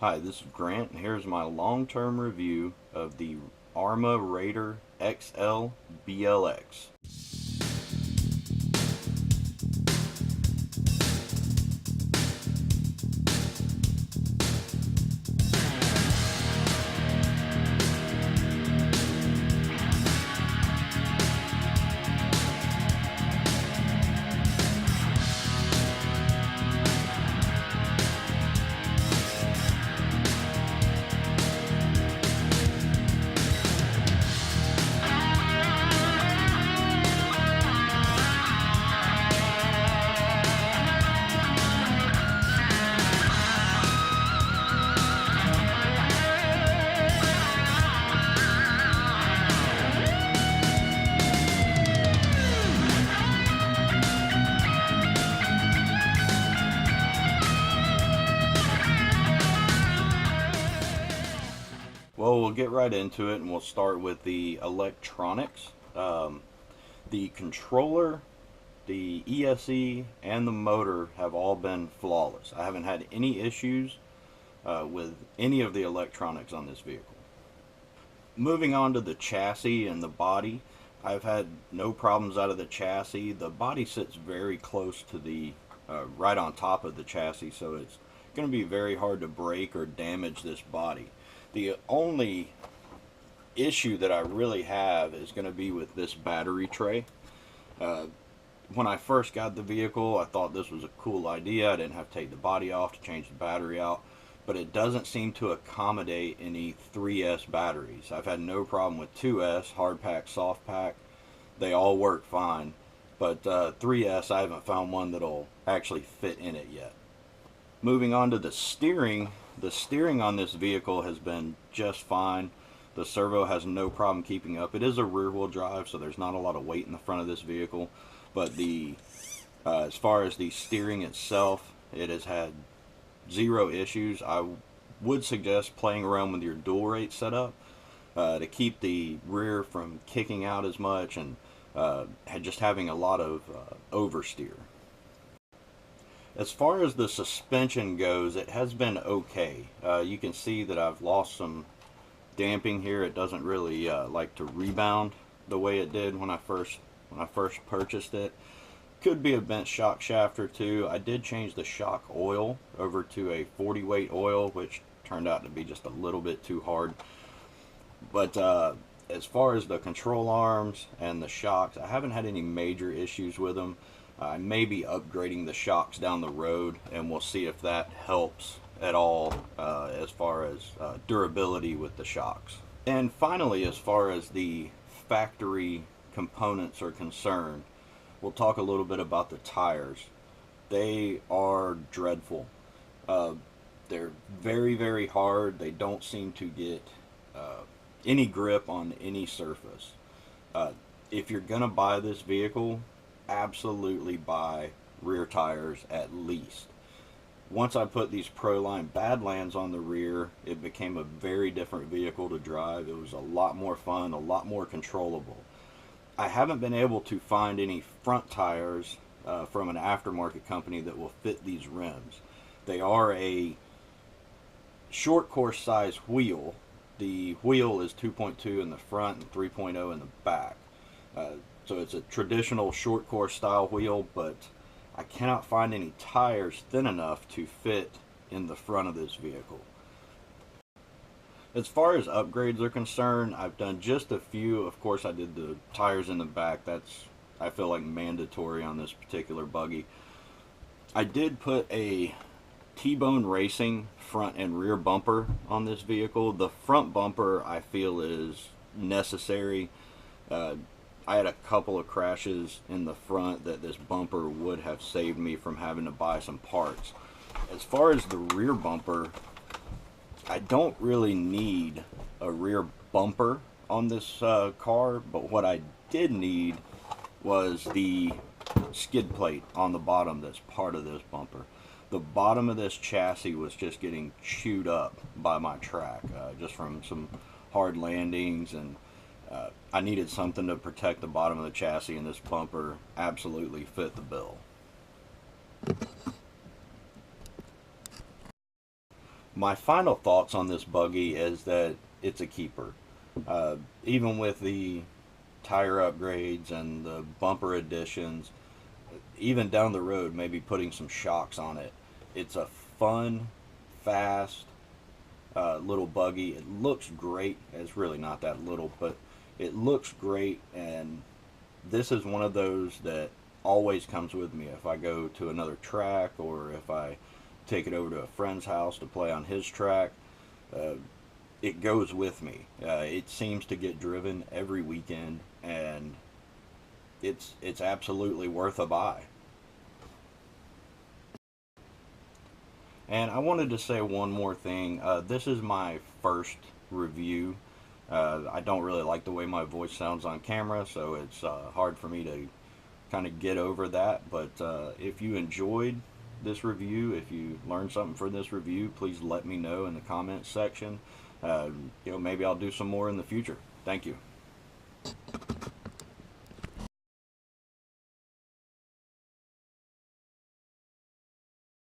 Hi, this is Grant, and here's my long-term review of the Arrma Raider XL BLX. Well, we'll get right into it, and we'll start with the electronics. The controller, the ESC, and the motor have all been flawless. I haven't had any issues with any of the electronics on this vehicle. Moving on to the chassis and the body, I've had no problems out of the chassis. The body sits very close to the right on top of the chassis, so it's going to be very hard to break or damage this body. The only issue that I really have is going to be with this battery tray. When I first got the vehicle, I thought this was a cool idea. I didn't have to take the body off to change the battery out, but it doesn't seem to accommodate any 3S batteries. I've had no problem with 2S, hard pack, soft pack. They all work fine, but 3S, I haven't found one that'll actually fit in it yet. Moving on to the steering on this vehicle has been just fine. The servo has no problem keeping up. It is a rear wheel drive, so there's not a lot of weight in the front of this vehicle, but as far as the steering itself, it has had zero issues. I would suggest playing around with your dual rate setup to keep the rear from kicking out as much and just having a lot of oversteer. As far as the suspension goes, it has been okay. You can see that I've lost some damping here. It doesn't really like to rebound the way it did when I first purchased it. Could be a bent shock shaft or two. I did change the shock oil over to a 40 weight oil, which turned out to be just a little bit too hard. But as far as the control arms and the shocks, I haven't had any major issues with them. I may be upgrading the shocks down the road, and we'll see if that helps at all as far as durability with the shocks. And finally, as far as the factory components are concerned, we'll talk a little bit about the tires. They are dreadful. They're very, very hard. They don't seem to get any grip on any surface. If you're gonna buy this vehicle, absolutely buy rear tires at least. Once I put these Proline Badlands on the rear, it became a very different vehicle to drive. It was a lot more fun, a lot more controllable. I haven't been able to find any front tires from an aftermarket company that will fit these rims. They are a short course size wheel. The wheel is 2.2 in the front and 3.0 in the back. So it's a traditional short course style wheel, but I cannot find any tires thin enough to fit in the front of this vehicle. As far as upgrades are concerned, I've done just a few. Of course, I did the tires in the back. That's, I feel like, mandatory on this particular buggy. I did put a T-Bone Racing front and rear bumper on this vehicle. The front bumper, I feel, is necessary. I had a couple of crashes in the front that this bumper would have saved me from having to buy some parts. As far as the rear bumper, I don't really need a rear bumper on this car, but what I did need was the skid plate on the bottom that's part of this bumper. The bottom of this chassis was just getting chewed up by my track, just from some hard landings, and I needed something to protect the bottom of the chassis, and this bumper absolutely fit the bill. My final thoughts on this buggy is that it's a keeper. Even with the tire upgrades and the bumper additions, even down the road, maybe putting some shocks on it. It's a fun, fast little buggy. It looks great. It's really not that little, but it looks great. And this is one of those that always comes with me if I go to another track or if I take it over to a friend's house to play on his track. Uh, it goes with me. It seems to get driven every weekend, and it's absolutely worth a buy. And I wanted to say one more thing. This is my first review. I don't really like the way my voice sounds on camera, so it's hard for me to kind of get over that. But if you enjoyed this review, if you learned something from this review, please let me know in the comments section. Maybe I'll do some more in the future. Thank you.